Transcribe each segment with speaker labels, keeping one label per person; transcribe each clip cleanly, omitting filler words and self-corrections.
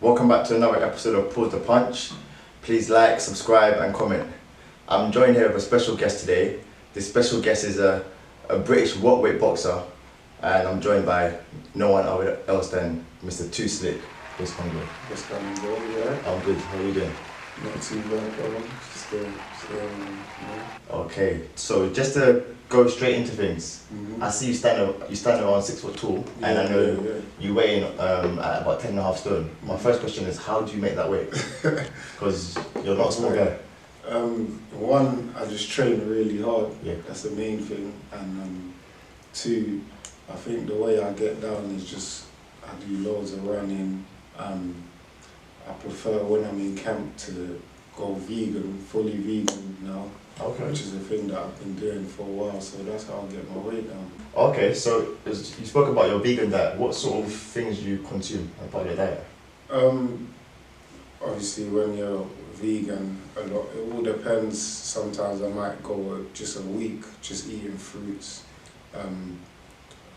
Speaker 1: Welcome back to another episode of Pause the Punch. Please like, subscribe and comment. I'm joined here with a special guest today. This special guest is a British welterweight boxer, and I'm joined by no one else than Mr. Too Slick, Chris Kongo.
Speaker 2: Chris Kongo, yeah.
Speaker 1: I'm good, how are you doing?
Speaker 2: Not too bad, bro. Still,
Speaker 1: Okay, so just to go straight into things, I see you stand around 6 foot tall, and I know you weigh in at about 10.5 stone. My first question is, how do you make that weight? Because you're not a small guy.
Speaker 2: One, I just train really hard.
Speaker 1: Yeah.
Speaker 2: That's the main thing. And two, I think the way I get down is just I do loads of running. I prefer when I'm in camp to go vegan, fully vegan now.
Speaker 1: Okay.
Speaker 2: Which is a thing that I've been doing for a while, so that's how I get my weight down.
Speaker 1: Okay, so you spoke about your vegan diet. What sort of things do you consume as part of your diet?
Speaker 2: Obviously when you're vegan, it all depends. Sometimes I might go just a week just eating fruits.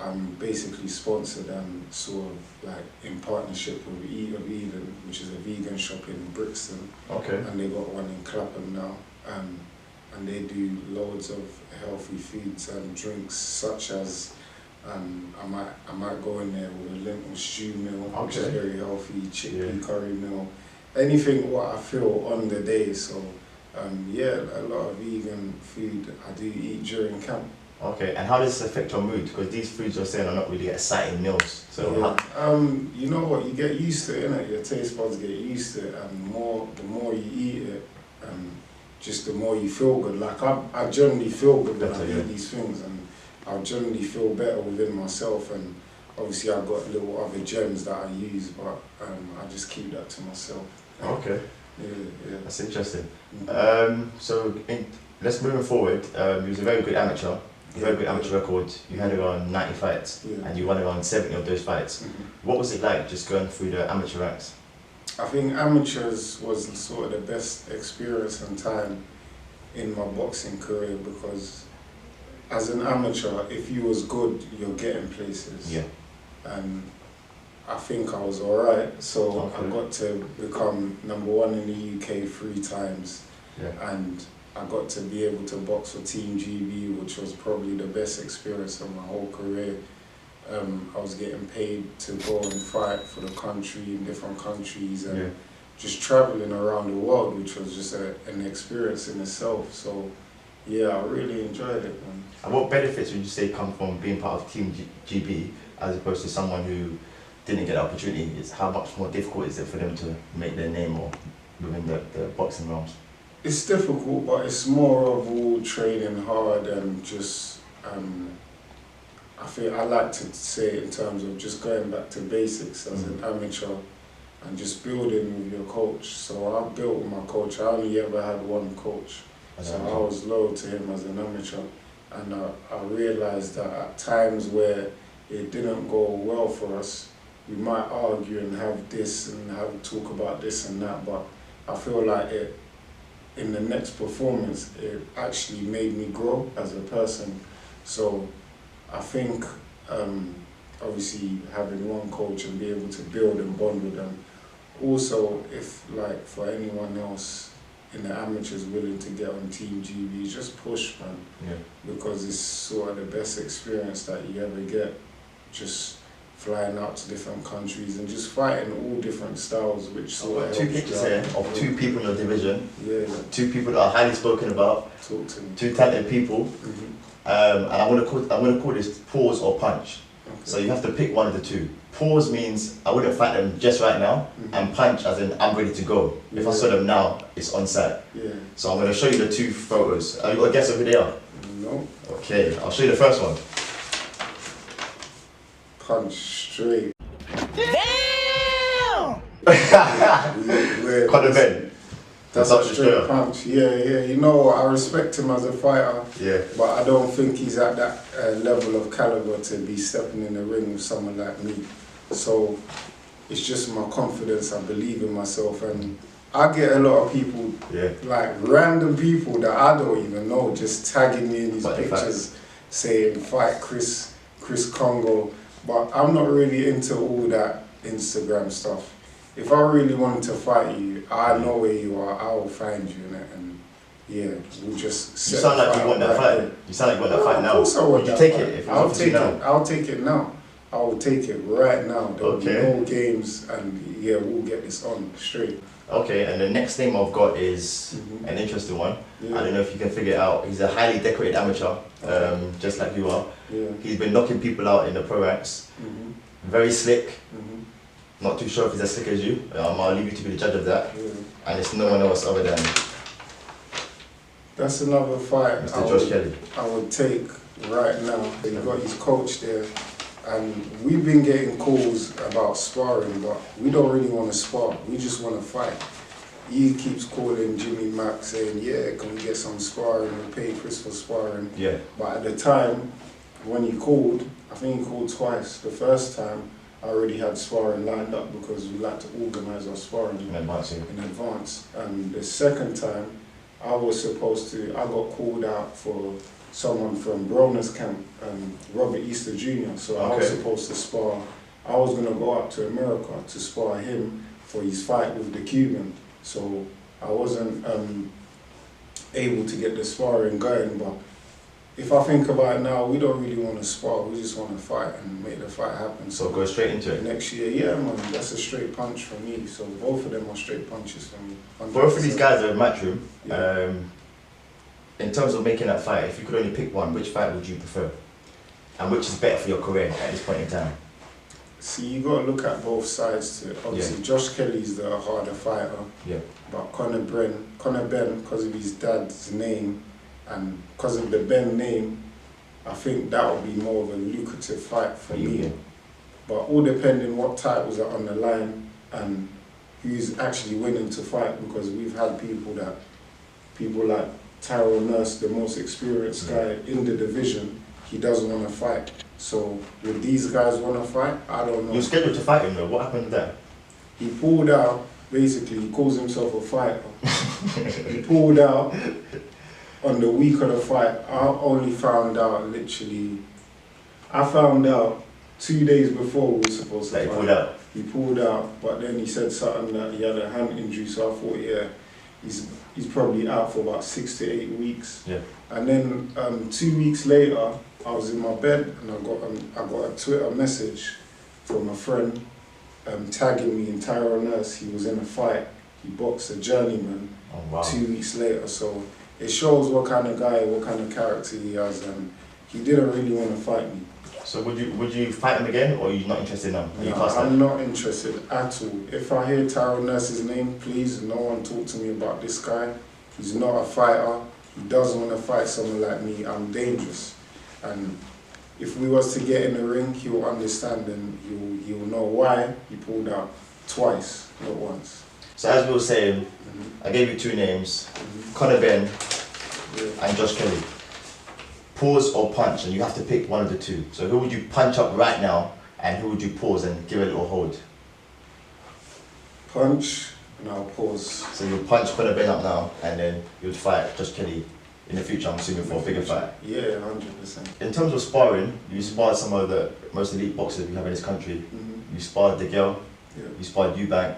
Speaker 2: I'm basically sponsored and sort of like in partnership with Eat of Eden, which is a vegan shop in Brixton.
Speaker 1: Okay.
Speaker 2: And they got one in Clapham now. And they do loads of healthy foods and drinks, such as I might go in there with a lentil stew meal, which is very healthy, chickpea curry meal, anything what I feel on the day. So a lot of vegan food I do eat during camp.
Speaker 1: Okay, and how does this affect your mood? Because these foods you're saying are not really exciting meals. So
Speaker 2: you know what, you get used to it, innit? Your taste buds get used to it, and the more you eat it, just the more you feel good. Like I generally feel good when I eat these things, and I generally feel better within myself. And obviously I've got little other gems that I use, but I just keep that to myself.
Speaker 1: Okay.
Speaker 2: Yeah.
Speaker 1: That's interesting. Let's move forward. You was a very good amateur. Very good amateur record. You had around 90 fights, and you won around 70 of those fights. What was it like just going through the amateur ranks?
Speaker 2: I think amateurs was sort of the best experience and time in my boxing career, because as an amateur, if you was good, you're getting places.
Speaker 1: Yeah.
Speaker 2: And I think I was alright, so I got to become #1 in the UK 3 times.
Speaker 1: Yeah.
Speaker 2: And I got to be able to box for Team GB, which was probably the best experience of my whole career. I was getting paid to go and fight for the country in different countries, and just traveling around the world, which was just an experience in itself. So yeah, I really enjoyed it, man.
Speaker 1: And what benefits would you say come from being part of Team GB as opposed to someone who didn't get the opportunity? How much more difficult is it for them to make their name or within the boxing realms?
Speaker 2: It's difficult, but it's more of all training hard and just I feel I like to say it in terms of just going back to basics as an amateur and just building with your coach. So I built with my coach. I only ever had one coach, so I was loyal to him as an amateur. And I realised that at times where it didn't go well for us, we might argue and have this and have talk about this and that, but I feel like in the next performance, it actually made me grow as a person. So I think obviously having one coach and be able to build and bond with them. Also, if like for anyone else in the amateurs willing to get on Team GB, just push, man. Yeah. Because it's sort of the best experience that you ever get. Just flying out to different countries and just fighting all different styles, which sort of
Speaker 1: 2 pictures here of 2 people in your division.
Speaker 2: Yeah.
Speaker 1: 2 people that are highly spoken about.
Speaker 2: Talk to me.
Speaker 1: 2 talented people. And I'm gonna call this pause or punch. Okay. So you have to pick one of the 2. Pause means I wouldn't fight them just right now, and punch as in I'm ready to go. If I saw them now, it's on site. Yeah. So I'm gonna show you the 2 photos. Have you got a guess of who they are?
Speaker 2: No.
Speaker 1: Okay, I'll show you the first one.
Speaker 2: Punch straight.
Speaker 1: Damn! Conor Ben.
Speaker 2: That's a straight punch. Yeah. You know what? I respect him as a fighter. Yeah. But I don't think he's at that level of caliber to be stepping in the ring with someone like me. So it's just my confidence. I believe in myself, and I get a lot of people, like random people that I don't even know, just tagging me in these pictures, saying fight Chris Kongo. But I'm not really into all that Instagram stuff. if I really wanted to fight you, I know where you are. I will find you in it, and yeah, we'll just.
Speaker 1: You sound like you want that fight. You sound like you want that fight now.
Speaker 2: Of course I want
Speaker 1: Would you
Speaker 2: that
Speaker 1: take
Speaker 2: fight.
Speaker 1: it if it
Speaker 2: I'll
Speaker 1: was
Speaker 2: take
Speaker 1: now?
Speaker 2: it. I'll take it now. I will take it right now. There'll be
Speaker 1: Okay.
Speaker 2: no games, and yeah, we'll get this on straight.
Speaker 1: Okay, and the next name I've got is an interesting one.
Speaker 2: Yeah.
Speaker 1: I don't know if you can figure it out. He's a highly decorated amateur, just like you are.
Speaker 2: Yeah.
Speaker 1: He's been knocking people out in the pro ranks. Very slick. Not too sure if he's as slick as you. I'll leave you to be the judge of that.
Speaker 2: Yeah.
Speaker 1: And it's no one else other than
Speaker 2: That's another fight
Speaker 1: Mr. Josh Kelly.
Speaker 2: I would take right now. He got his coach there, and we've been getting calls about sparring, but we don't really want to spar. We just want to fight. He keeps calling Jimmy Mack saying, yeah, can we get some sparring? We'll pay Chris for sparring.
Speaker 1: Yeah.
Speaker 2: But at the time, when he called, I think he called twice. The first time, I already had sparring lined up because we like to organise our sparring
Speaker 1: In advance, yeah.
Speaker 2: in advance. And the second time, I got called out for someone from Broner's camp, Robert Easter Jr. So I was supposed to spar. I was going to go out to America to spar him for his fight with the Cuban. So I wasn't able to get the sparring going. But if I think about it now, we don't really want to spar. We just want to fight and make the fight happen.
Speaker 1: So go straight into it.
Speaker 2: Next year, yeah, man, that's a straight punch for me. So both of them are straight punches for me. 100%.
Speaker 1: Both of these guys are Matchroom.
Speaker 2: Yeah.
Speaker 1: In terms of making that fight, if you could only pick one, which fight would you prefer? And which is better for your career at this point in time?
Speaker 2: See, you got to look at both sides to it. Obviously, Josh Kelly's the harder fighter.
Speaker 1: Yeah.
Speaker 2: But Conor Ben, because of his dad's name and because of the Ben name, I think that would be more of a lucrative fight for me.
Speaker 1: Yeah.
Speaker 2: But all depending what titles are on the line and who's actually willing to fight, because we've had people like Tyrell Nurse, the most experienced guy in the division, he doesn't want to fight. So would these guys want to fight? I don't know.
Speaker 1: You're scheduled to fight him though. What happened to that?
Speaker 2: He pulled out. Basically, he calls himself a fighter. He pulled out on the week of the fight. I only found out I found out 2 days before we were supposed to fight.
Speaker 1: He pulled out?
Speaker 2: He pulled out, but then he said something that he had a hand injury, so I thought, yeah, he's probably out for about 6 to 8 weeks.
Speaker 1: Yeah.
Speaker 2: And then 2 weeks later, I was in my bed and I got a Twitter message from a friend tagging me in Tyrell Nurse. He was in a fight. He boxed a journeyman 2 weeks later. So it shows what kind of guy, what kind of character he has, and he didn't really want to fight me.
Speaker 1: So would you fight him again, or are you not interested now?
Speaker 2: No, I'm not interested at all. If I hear Tyrell Nurse's name, please, no one talk to me about this guy. He's not a fighter. He doesn't want to fight someone like me. I'm dangerous. And if we was to get in the ring, he'll understand and he'll know why he pulled out twice, not once.
Speaker 1: So as we were saying, I gave you two names, Conor Ben and Josh Kelly. Pause or punch, and you have to pick one of the two. So who would you punch up right now, and who would you pause and give a little hold?
Speaker 2: Punch, and I'll pause.
Speaker 1: So you'll punch Conor Ben up now, and then you'd fight Josh Kelly in the future, I'm assuming, for a bigger fight.
Speaker 2: Yeah, 100%.
Speaker 1: In terms of sparring, you sparred some of the most elite boxers we have in this country. You sparred De Gale, you sparred Eubank.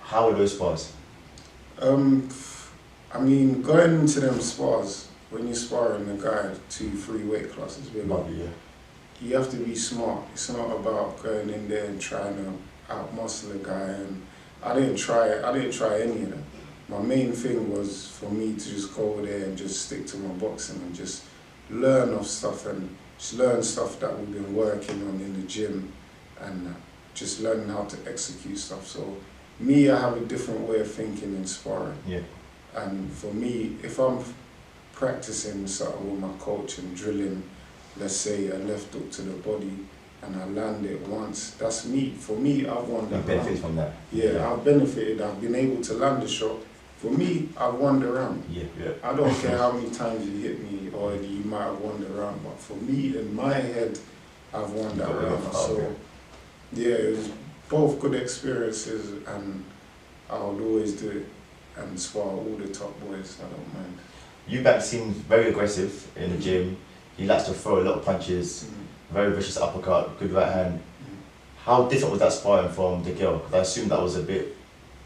Speaker 1: How were those spars?
Speaker 2: I mean, going into them spars, when you're sparring a guy 2-3 weight classes below, you have to be smart. It's not about going in there and trying to outmuscle a guy. And I didn't try any of them. My main thing was for me to just go there and just stick to my boxing and just learn of stuff and just learn stuff that we've been working on in the gym and just learning how to execute stuff. So me, I have a different way of thinking in sparring. Yeah. And for me, if I'm practicing something with my coach and drilling, let's say a left hook to the body, and I land it once, that's me. For me, I've won that. You benefit from that? Yeah, I've benefited. I've been able to land the shot. For me, I've won the round. Yeah. I don't care how many times you hit me or you might have won the round, but for me, in my head, I've won that round. So, yeah, it was both good experiences, and I would always do it and spar all the top boys. I don't mind. Eubank seems very aggressive in the gym. He likes to throw a lot of punches, very vicious uppercut, good right hand.
Speaker 1: How different was that sparring from the girl? 'Cause I assume that was a bit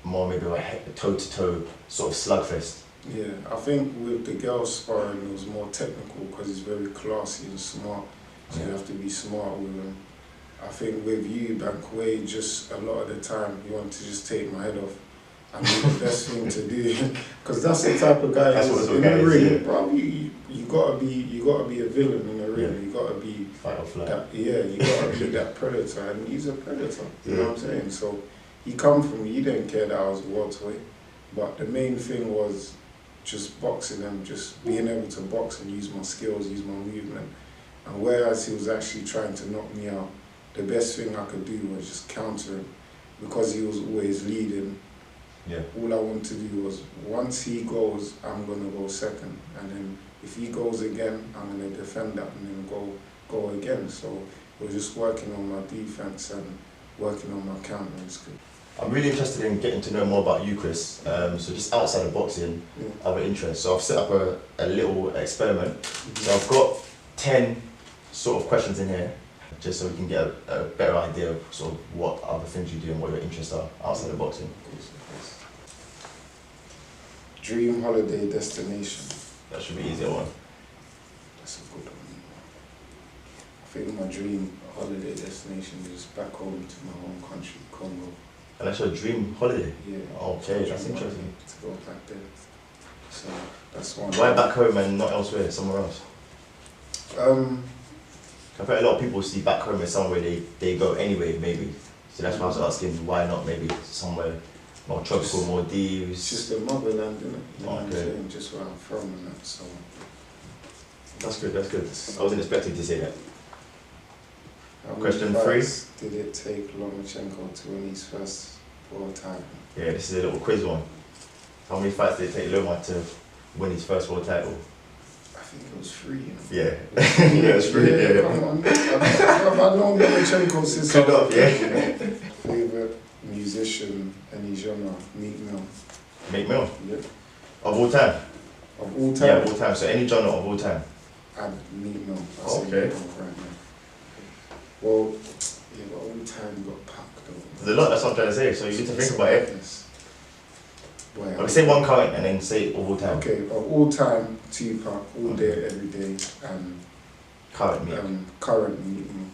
Speaker 1: more maybe like a toe-to-toe sort of slugfest.
Speaker 2: Yeah, I think with the girls sparring it was more technical because it's very classy and smart, so you have to be smart with them. I think with you, Bankway, just a lot of the time you want to just take my head off. And the best thing to do, because that's the type of guy
Speaker 1: That's
Speaker 2: who's
Speaker 1: what
Speaker 2: in
Speaker 1: guy
Speaker 2: the
Speaker 1: is,
Speaker 2: ring.
Speaker 1: yeah.
Speaker 2: Bro, you gotta be a villain in the ring.
Speaker 1: Yeah.
Speaker 2: You gotta be
Speaker 1: Fight or flight.
Speaker 2: that. Yeah, you gotta be that predator, and he's a predator. You know what I'm saying? So he come from me. He didn't care that I was welterweight, but the main thing was just boxing and just being able to box and use my skills, use my movement. And whereas he was actually trying to knock me out, the best thing I could do was just counter him, because he was always leading.
Speaker 1: Yeah.
Speaker 2: All I want to do was, once he goes, I'm gonna go second, and then if he goes again, I'm gonna defend that and then go again. So we're just working on my defense and working on my counter. It's good.
Speaker 1: I'm really interested in getting to know more about you, Chris. So just outside of boxing, other interests. So I've set up a little experiment. So I've got 10 sort of questions in here, just so we can get a better idea of sort of what other things you do and what your interests are outside of boxing.
Speaker 2: Dream holiday destination.
Speaker 1: That should be an easier one.
Speaker 2: That's a good one. I think my dream holiday destination is back home to my home country, Congo.
Speaker 1: And that's your dream holiday?
Speaker 2: Yeah.
Speaker 1: Okay, that's interesting.
Speaker 2: To go back there. So that's one.
Speaker 1: Why back home and not elsewhere, somewhere else? I bet a lot of people see back home as somewhere they go anyway, maybe. So that's why I was asking, why not maybe somewhere more tropical, more
Speaker 2: It's
Speaker 1: Maldives?
Speaker 2: just the motherland, innit? You know what I'm
Speaker 1: Okay.
Speaker 2: saying? Just where I'm from and that, so.
Speaker 1: That's good, that's good. I wasn't expecting to say that.
Speaker 2: How many
Speaker 1: Question
Speaker 2: fights did it take Lomachenko to win his first world title?
Speaker 1: Yeah, this is a little quiz one. How many fights did it take Loma to win his first world title?
Speaker 2: I think it was 3, you know.
Speaker 1: Yeah. Yeah, it's free, yeah.
Speaker 2: Come on. I've known Lomachenko since I
Speaker 1: Good
Speaker 2: was
Speaker 1: enough,
Speaker 2: a
Speaker 1: yeah.
Speaker 2: kid, you know. Favourite musician, any genre, Meek Mill.
Speaker 1: Meek Mill?
Speaker 2: Yeah.
Speaker 1: Of all time?
Speaker 2: Of all time?
Speaker 1: Yeah, of all time. So any genre of all time?
Speaker 2: I'd Meek Mill. I
Speaker 1: Okay.
Speaker 2: say Meek Mill right now. Well, yeah, but all time got packed though.
Speaker 1: There's a lot, that's what I'm trying to say, so you need to think about it.
Speaker 2: Yes. Boy,
Speaker 1: Okay, say one current and then say of all time.
Speaker 2: Okay, of all time, Tupac, all day, every day, and
Speaker 1: Current Meek.
Speaker 2: current Meek Mill.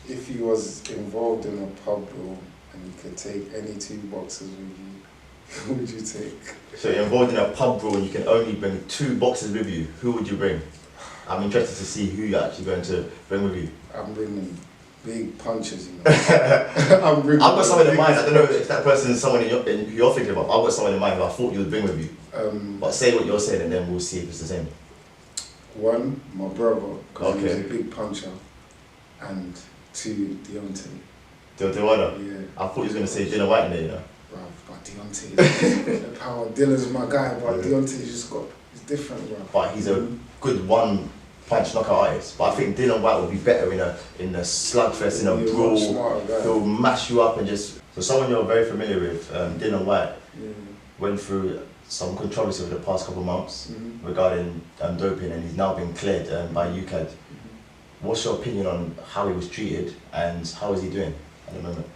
Speaker 2: If he was involved in a pub brawl and you could take any 2 boxes with you, who would you take?
Speaker 1: So you're involved in a pub brawl and you can only bring 2 boxes with you. Who would you bring? I'm interested to see who you're actually going to bring with you.
Speaker 2: I'm bringing big punches, you know. I've
Speaker 1: got someone in mind. I don't know if that person is someone who you're thinking about. I've got someone in mind who I thought you would bring with you. But say what you're saying and then we'll see if it's the same.
Speaker 2: One, my brother, because he was
Speaker 1: Okay.
Speaker 2: a big puncher, and 2, Deontay.
Speaker 1: Deontay?
Speaker 2: Yeah.
Speaker 1: I thought you was going to say Dylan White in there, you know.
Speaker 2: Bro, but Deontay is the power. Dylan's my guy, but
Speaker 1: Yeah.
Speaker 2: Deontay's just got, he's different, bro.
Speaker 1: But he's a good one-punch knockout artist. But I think Dylan White would be better in a slugfest, in a
Speaker 2: He's
Speaker 1: brawl.
Speaker 2: much smarter guy.
Speaker 1: He'll mash you up and just... So someone you're very familiar with, Dylan White,
Speaker 2: Yeah.
Speaker 1: went through some controversy over the past couple of months
Speaker 2: Mhm.
Speaker 1: regarding doping, and he's now been cleared by UCAD. What's your opinion on how he was treated and how is he doing at the moment?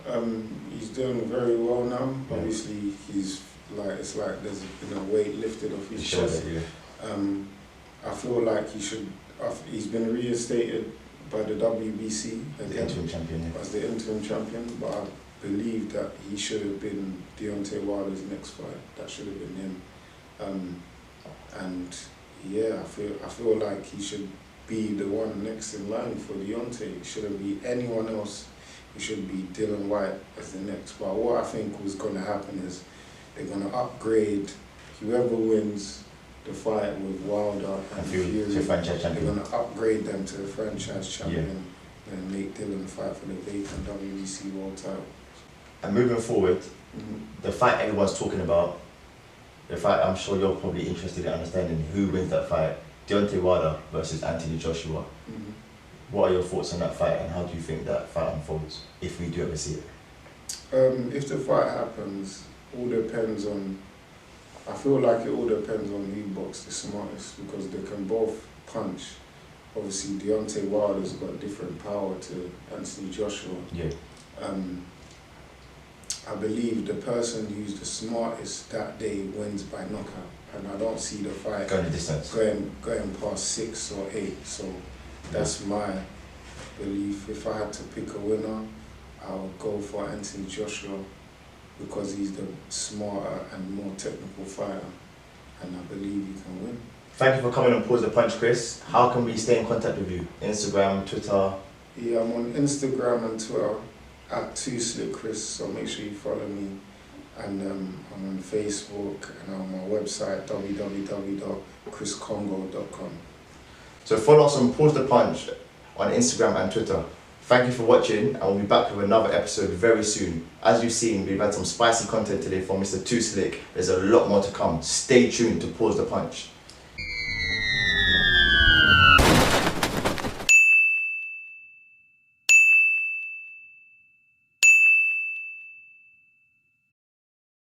Speaker 2: He's doing very well now.
Speaker 1: Yeah.
Speaker 2: Obviously, he's like, it's like there's been a weight lifted off his chest. I feel like he's been reinstated by the WBC
Speaker 1: The
Speaker 2: again
Speaker 1: interim champion.
Speaker 2: as the interim champion, but I believe that he should have been Deontay Wilder's next fight. That should have been him. And yeah, I feel like he should be the one next in line for Deontay. It shouldn't be anyone else. It should be Dylan White as the next. But what I think was going to happen is they're going to upgrade whoever wins the fight with Wilder and Fury.
Speaker 1: To franchise
Speaker 2: They're
Speaker 1: champion.
Speaker 2: going to upgrade them to the franchise champion and make Dylan fight for the vacant WBC world title.
Speaker 1: And moving forward, the fight everyone's talking about, the fight I'm sure you're probably interested in understanding who wins that fight, Deontay Wilder versus Anthony Joshua. What are your thoughts on that fight and how do you think that fight unfolds, if we do ever see it?
Speaker 2: If the fight happens, all depends on, I feel like it all depends on who boxes the smartest, because they can both punch. Obviously, Deontay Wilder's got different power to Anthony Joshua.
Speaker 1: Yeah.
Speaker 2: I believe the person who's the smartest that day wins by knockout, and I don't see the fight
Speaker 1: Going the distance.
Speaker 2: going past 6 or 8. So that's my belief. If I had to pick a winner, I'll go for Anthony Joshua because he's the smarter and more technical fighter, and I believe he can win.
Speaker 1: Thank you for coming on Pause the Punch, Chris. How can we stay in contact with you? Instagram, Twitter?
Speaker 2: Yeah, I'm on Instagram and Twitter at 2SlickChris, so make sure you follow me. And I'm on Facebook and I'm on my website www.chriskongo.com.
Speaker 1: So follow us on Pause the Punch on Instagram and Twitter. Thank you for watching, and we'll be back with another episode very soon. As you've seen, we've had some spicy content today from Mr. 2Slick. There's a lot more to come. Stay tuned to Pause the Punch.